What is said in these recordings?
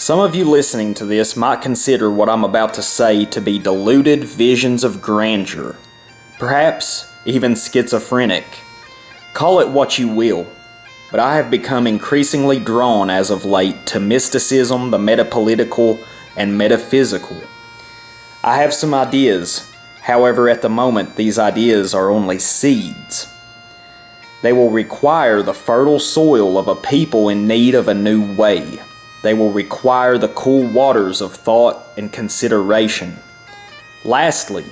Some of you listening to this might consider what I'm about to say to be deluded visions of grandeur, perhaps even schizophrenic. Call it what you will, but I have become increasingly drawn as of late to mysticism, the metapolitical, and metaphysical. I have some ideas, however at the moment these ideas are only seeds. They will require the fertile soil of a people in need of a new way. They will require the cool waters of thought and consideration. Lastly,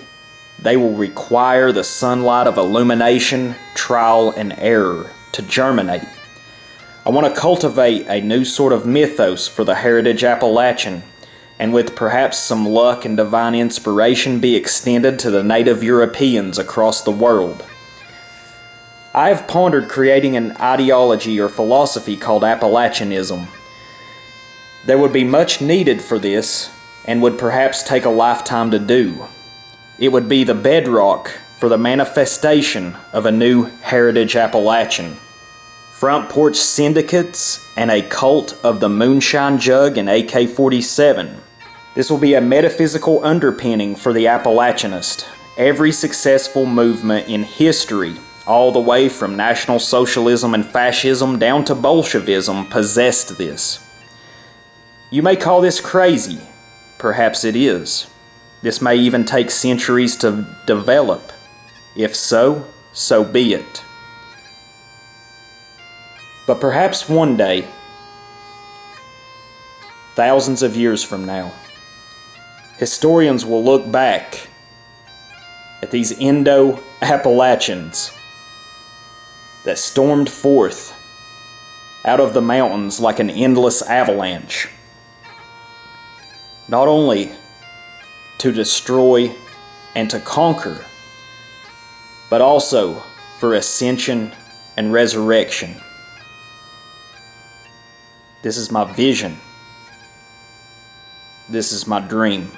they will require the sunlight of illumination, trial, and error to germinate. I want to cultivate a new sort of mythos for the heritage Appalachian, and with perhaps some luck and divine inspiration be extended to the native Europeans across the world. I have pondered creating an ideology or philosophy called Appalachianism. There would be much needed for this, and would perhaps take a lifetime to do. It would be the bedrock for the manifestation of a new heritage Appalachian. Front Porch syndicates and a cult of the moonshine jug and AK-47. This will be a metaphysical underpinning for the Appalachianist. Every successful movement in history, all the way from National Socialism and Fascism down to Bolshevism, possessed this. You may call this crazy. Perhaps it is. This may even take centuries to develop. If so, so be it. But perhaps one day, thousands of years from now, historians will look back at these Indo-Appalachians that stormed forth out of the mountains like an endless avalanche, not only to destroy and to conquer, but also for ascension and resurrection. This is my vision. This is my dream.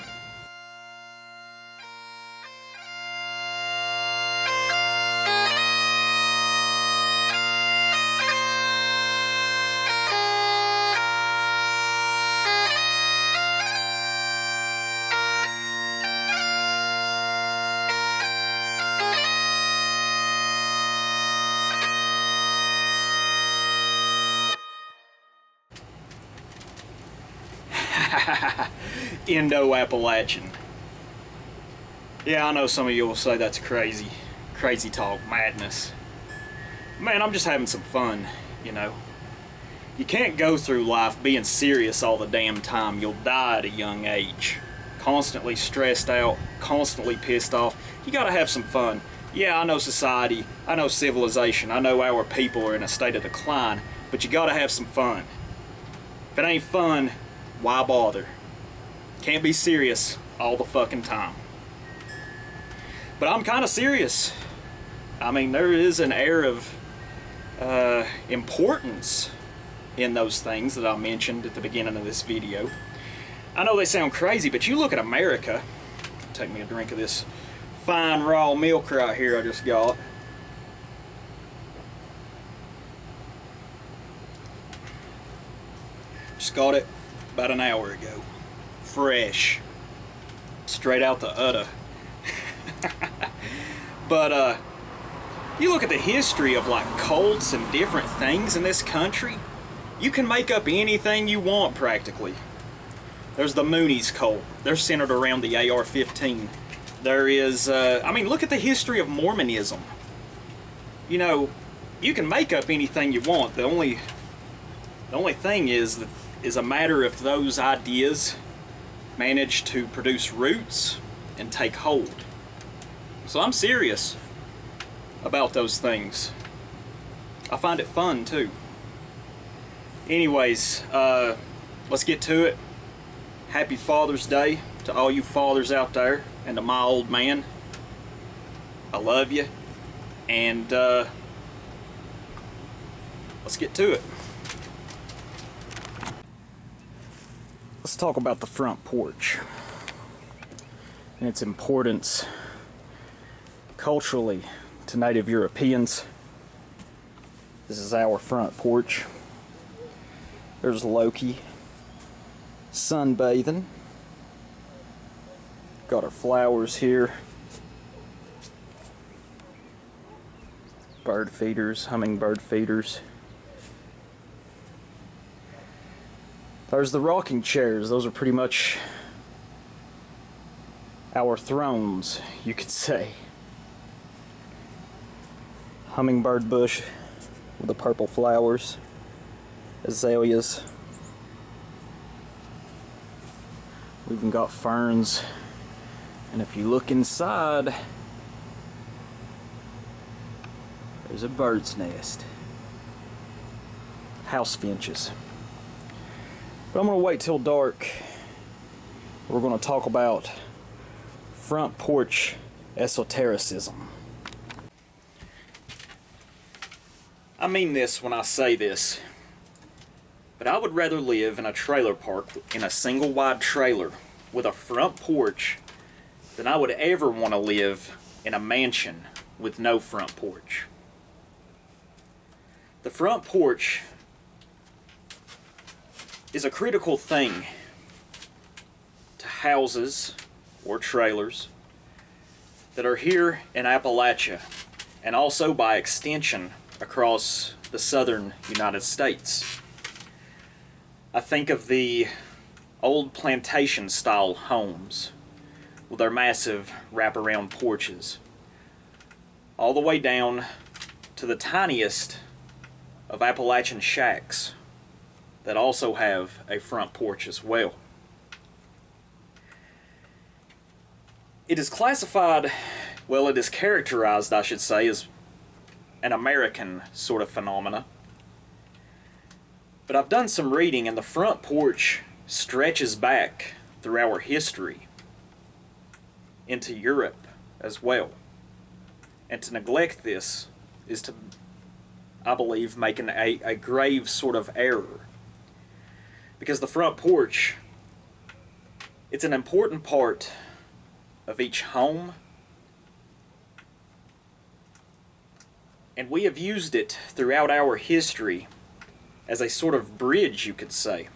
Indo-Appalachian. Yeah, I know some of you will say that's crazy. Crazy talk, madness. Man, I'm just having some fun, you know. You can't go through life being serious all the damn time. You'll die at a young age. Constantly stressed out, constantly pissed off. You gotta have some fun. Yeah, I know society, I know civilization, I know our people are in a state of decline, but you gotta have some fun. If it ain't fun, why bother? Can't be serious all the fucking time. But I'm kind of serious. I mean, there is an air of importance in those things that I mentioned at the beginning of this video. I know they sound crazy, but you look at America. Take me a drink of this fine raw milk right here I just got. Just got it about an hour ago. Fresh. Straight out the udder. But you look at the history of like cults and different things in this country, you can make up anything you want practically. There's the Moonies cult. They're centered around the AR-15. There is, I mean, look at the history of Mormonism. You know, you can make up anything you want. The only thing is a matter if those ideas manage to produce roots and take hold. So I'm serious about those things. I find it fun too. Anyways, let's get to it. Happy Father's Day to all you fathers out there and to my old man. I love you. And let's get to it. Let's talk about the front porch and its importance culturally to native Europeans. This is our front porch. There's Loki sunbathing. Got our flowers here. Bird feeders, hummingbird feeders. There's the rocking chairs. Those are pretty much our thrones, you could say. Hummingbird bush with the purple flowers. Azaleas. We've even got ferns. And if you look inside, there's a bird's nest. House finches. But I'm going to wait till dark. We're going to talk about front porch esotericism. I mean this when I say this, but I would rather live in a trailer park in a single wide trailer with a front porch than I would ever want to live in a mansion with no front porch. The front porch is a critical thing to houses or trailers that are here in Appalachia and also by extension across the southern United States. I think of the old plantation style homes with their massive wraparound porches, all the way down to the tiniest of Appalachian shacks that also have a front porch as well. It is classified, well, it is characterized, I should say, as an American sort of phenomena. But I've done some reading, and the front porch stretches back through our history into Europe as well. And to neglect this is to, I believe, making a grave sort of error. Because the front porch, it's an important part of each home, and we have used it throughout our history as a sort of bridge, you could say.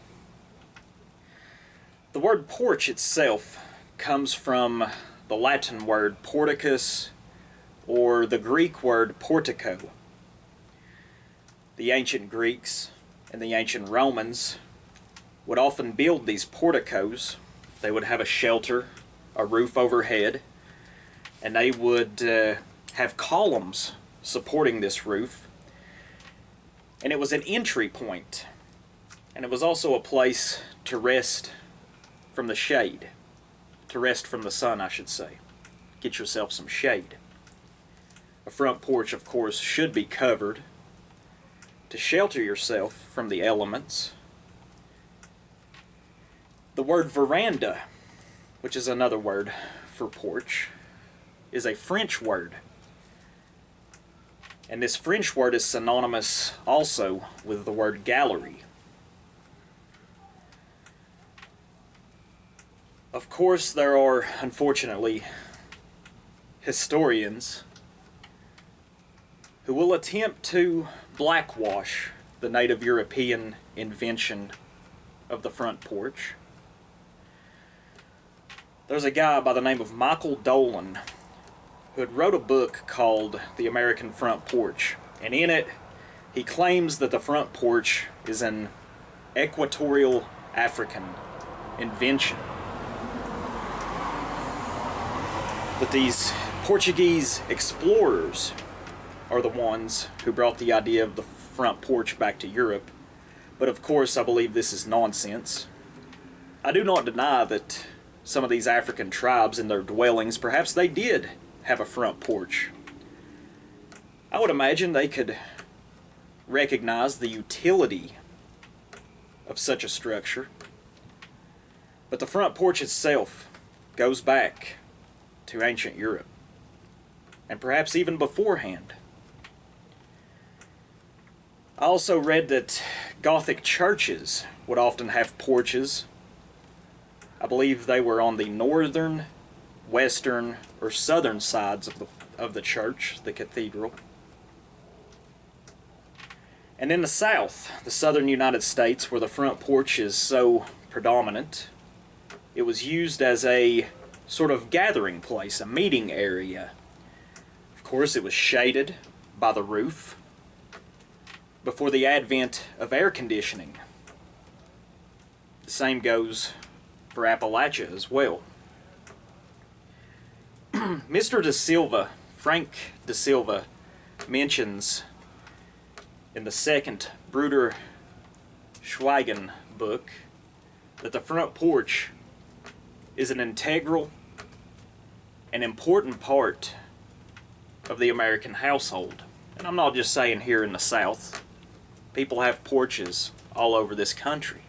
The word porch itself comes from the Latin word porticus or the Greek word portico. The ancient Greeks and the ancient Romans would often build these porticos. They would have a shelter, a roof overhead, and they would have columns supporting this roof. And it was an entry point, and it was also a place to rest from the shade, to rest from the sun, I should say. Get yourself some shade. A front porch, of course, should be covered to shelter yourself from the elements. The word veranda, which is another word for porch, is a French word. And this French word is synonymous also with the word gallery. Of course, there are, unfortunately, historians who will attempt to blackwash the native European invention of the front porch. There's a guy by the name of Michael Dolan who had wrote a book called The American Front Porch, and in it he claims that the front porch is an equatorial African invention. That these Portuguese explorers are the ones who brought the idea of the front porch back to Europe, but of course I believe this is nonsense. I do not deny that some of these African tribes in their dwellings, perhaps they did have a front porch. I would imagine they could recognize the utility of such a structure. But the front porch itself goes back to ancient Europe, and perhaps even beforehand. I also read that Gothic churches would often have porches. I believe they were on the northern, western, or southern sides of the church, the cathedral. And in the south, the southern United States, where the front porch is so predominant. It was used as a sort of gathering place, a meeting area. Of course, it was shaded by the roof before the advent of air conditioning. The same goes for Appalachia as well. Mr. De Silva, Frank De Silva, mentions in the second Bruder Schweigen book that the front porch is an integral and important part of the American household. And I'm not just saying here in the South. People have porches all over this country.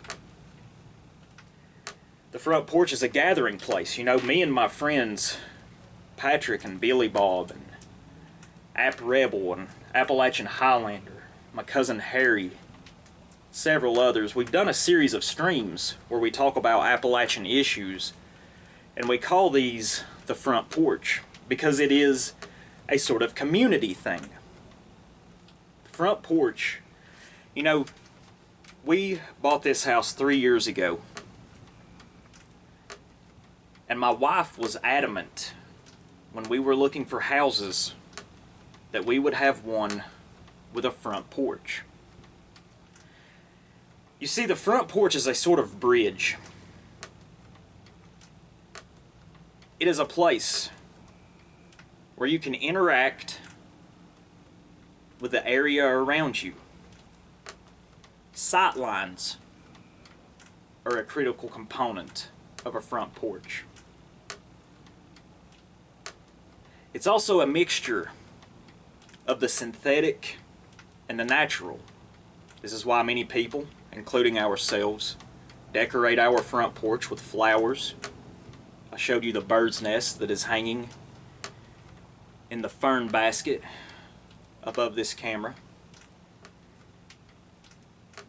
The front porch is a gathering place. You know, me and my friends, Patrick and Billy Bob and App Rebel and Appalachian Highlander, my cousin Harry, several others, we've done a series of streams where we talk about Appalachian issues, and we call these the front porch because it is a sort of community thing. The front porch, you know, we bought this house 3 years ago, and my wife was adamant when we were looking for houses that we would have one with a front porch. You see, the front porch is a sort of bridge. It is a place where you can interact with the area around you. Sight lines are a critical component of a front porch. It's also a mixture of the synthetic and the natural. This is why many people, including ourselves, decorate our front porch with flowers. I showed you the bird's nest that is hanging in the fern basket above this camera.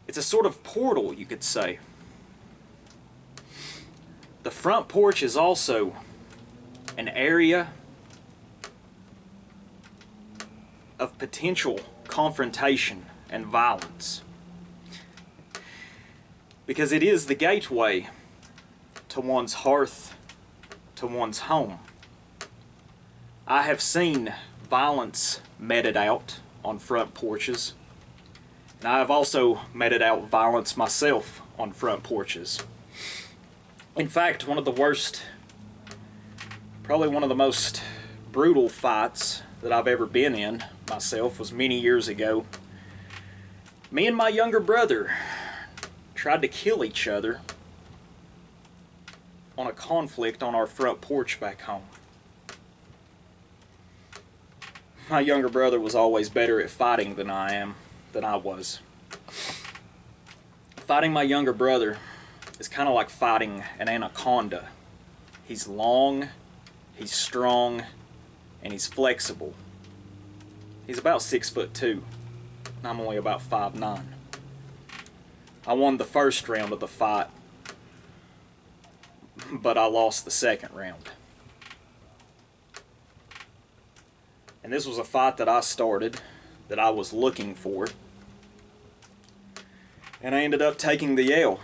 It's a sort of portal, you could say. The front porch is also an area of potential confrontation and violence, because it is the gateway to one's hearth, to one's home. I have seen violence meted out on front porches, and I have also meted out violence myself on front porches. In fact, one of the worst, probably one of the most brutal fights that I've ever been in myself was many years ago. Me and my younger brother tried to kill each other on a conflict on our front porch back home. My younger brother was always better at fighting than I was. Fighting my younger brother is kind of like fighting an anaconda. He's long, he's strong, and he's flexible. He's about 6'2", and I'm only about 5'9". I won the first round of the fight, but I lost the second round. And this was a fight that I started, that I was looking for, and I ended up taking the L.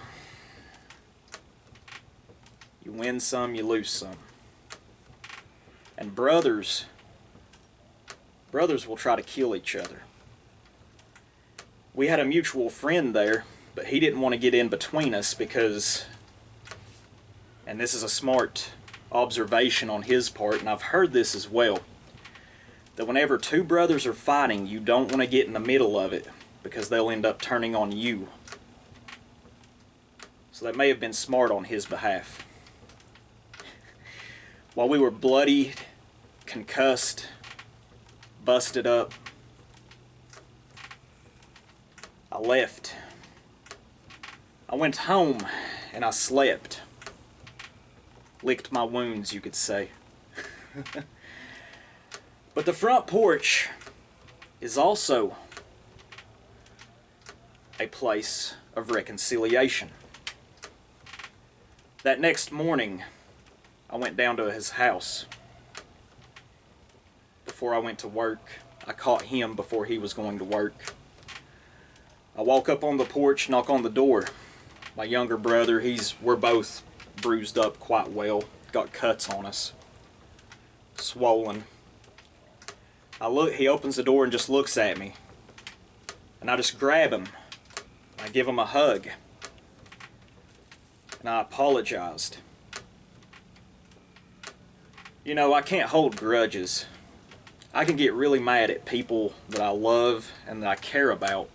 You win some, you lose some. And brothers will try to kill each other. We had a mutual friend there, but he didn't want to get in between us because, and this is a smart observation on his part, and I've heard this as well, that whenever two brothers are fighting, you don't want to get in the middle of it because they'll end up turning on you. So that may have been smart on his behalf. While we were bloody, concussed, busted up, I left. I went home and I slept. Licked my wounds, you could say. But the front porch is also a place of reconciliation. That next morning, I went down to his house. Before I went to work, I caught him before he was going to work. I walk up on the porch, knock on the door. My younger brother, we're both bruised up quite well. Got cuts on us. Swollen. He opens the door and just looks at me. And I just grab him. I give him a hug. And I apologized. You know, I can't hold grudges. I can get really mad at people that I love and that I care about.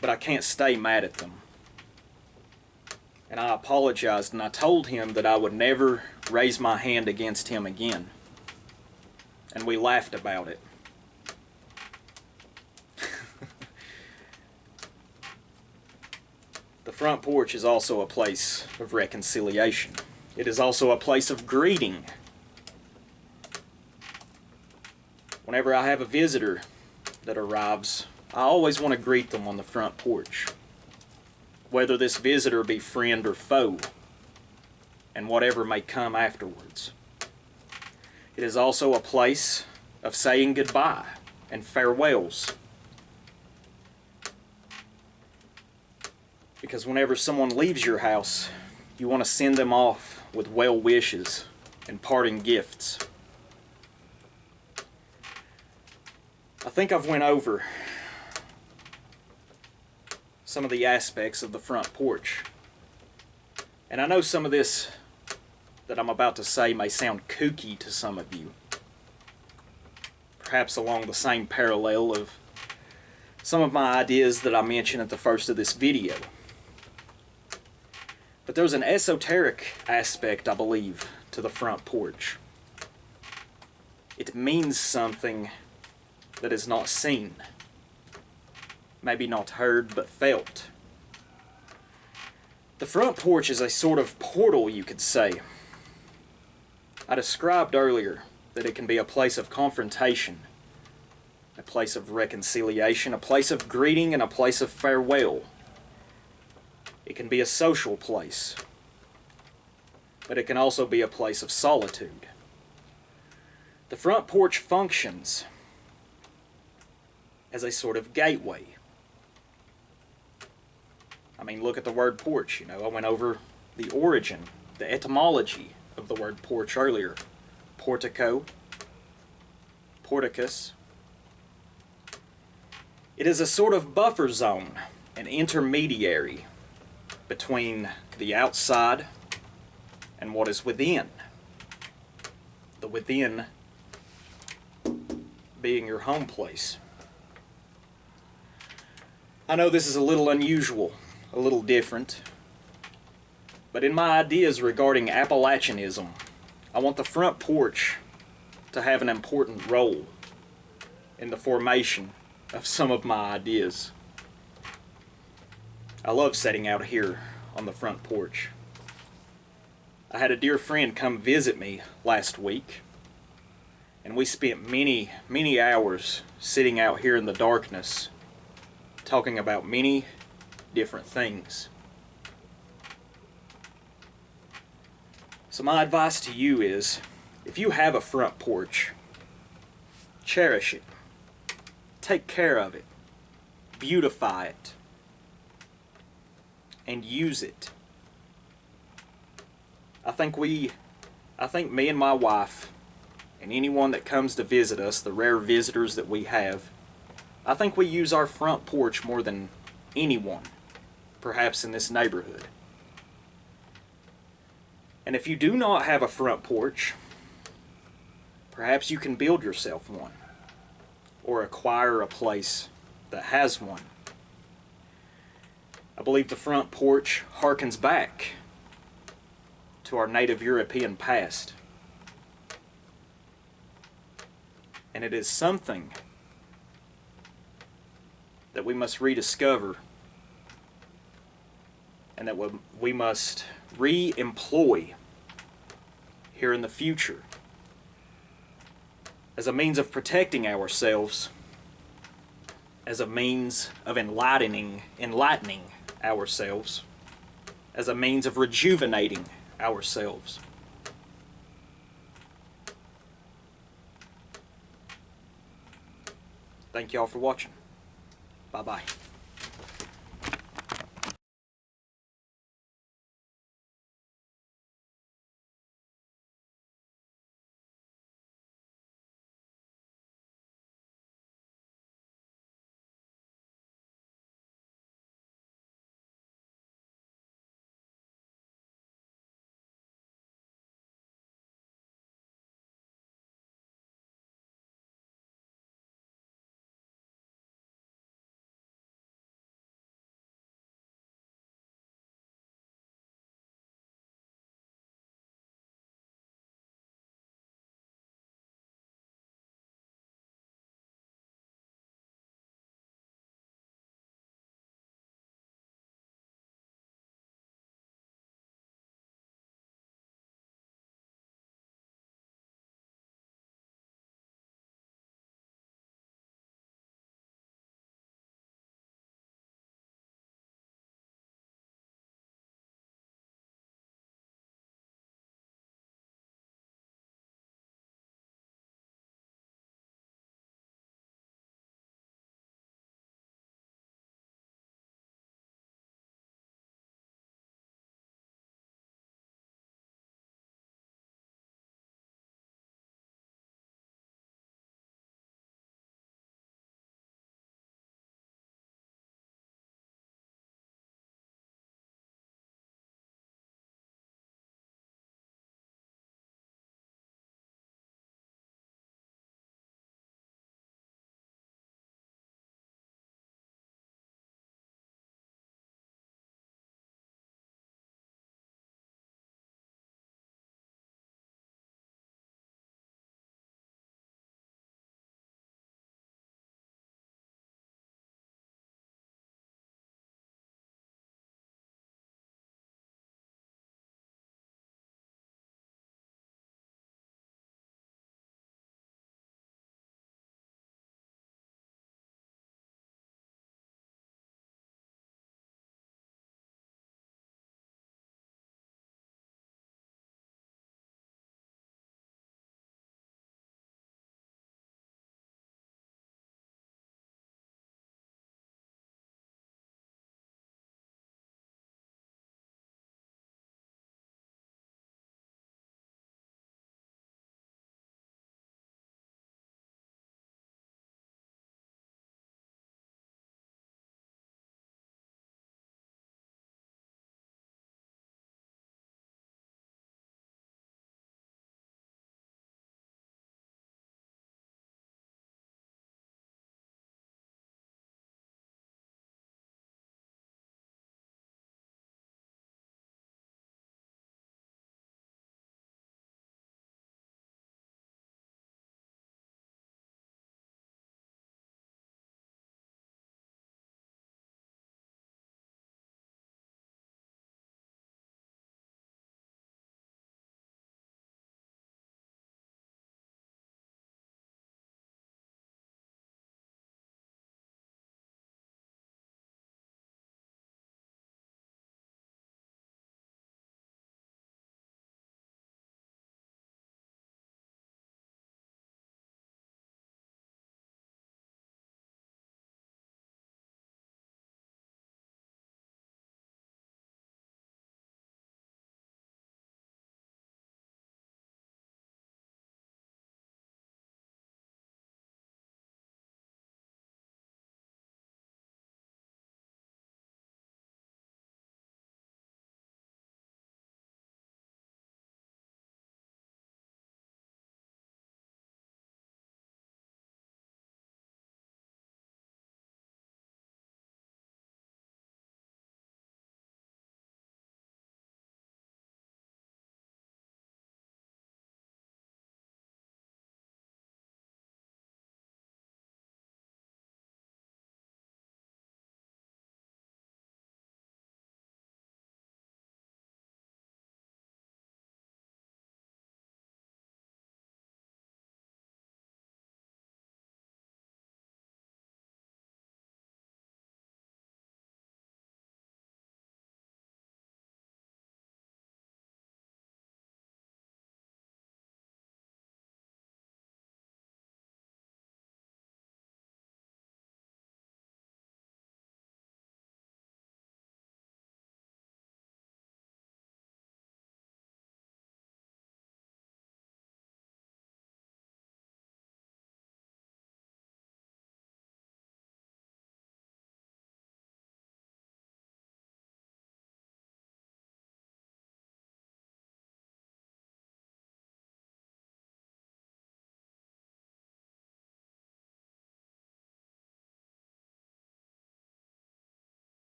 But I can't stay mad at them. And I apologized, and I told him that I would never raise my hand against him again. And we laughed about it. The front porch is also a place of reconciliation. It is also a place of greeting. Whenever I have a visitor that arrives, I always want to greet them on the front porch. Whether this visitor be friend or foe, and whatever may come afterwards. It is also a place of saying goodbye and farewells. Because whenever someone leaves your house, you want to send them off with well wishes and parting gifts. I think I've went over some of the aspects of the front porch. And I know some of this that I'm about to say may sound kooky to some of you. Perhaps along the same parallel of some of my ideas that I mentioned at the first of this video. But there's an esoteric aspect, I believe, to the front porch. It means something that is not seen. Maybe not heard, but felt. The front porch is a sort of portal, you could say. I described earlier that it can be a place of confrontation, a place of reconciliation, a place of greeting, and a place of farewell. It can be a social place, but it can also be a place of solitude. The front porch functions as a sort of gateway. I mean, look at the word porch. You know, I went over the origin, the etymology of the word porch earlier. Portico, porticus. It is a sort of buffer zone, an intermediary between the outside and what is within. The within being your home place. I know this is a little unusual, a little different, but in my ideas regarding Appalachianism, I want the front porch to have an important role in the formation of some of my ideas. I love sitting out here on the front porch. I had a dear friend come visit me last week, and we spent many, many hours sitting out here in the darkness, talking about many different things. So my advice to you is, if you have a front porch, cherish it. Take care of it. Beautify it. And use it. I think me and my wife, and anyone that comes to visit us, the rare visitors that we have, I think we use our front porch more than anyone, perhaps in this neighborhood. And if you do not have a front porch, perhaps you can build yourself one, or acquire a place that has one. I believe the front porch harkens back to our native European past. And it is something that we must rediscover and that we must re-employ here in the future as a means of protecting ourselves, as a means of enlightening ourselves, as a means of rejuvenating ourselves. Thank y'all for watching. Bye-bye.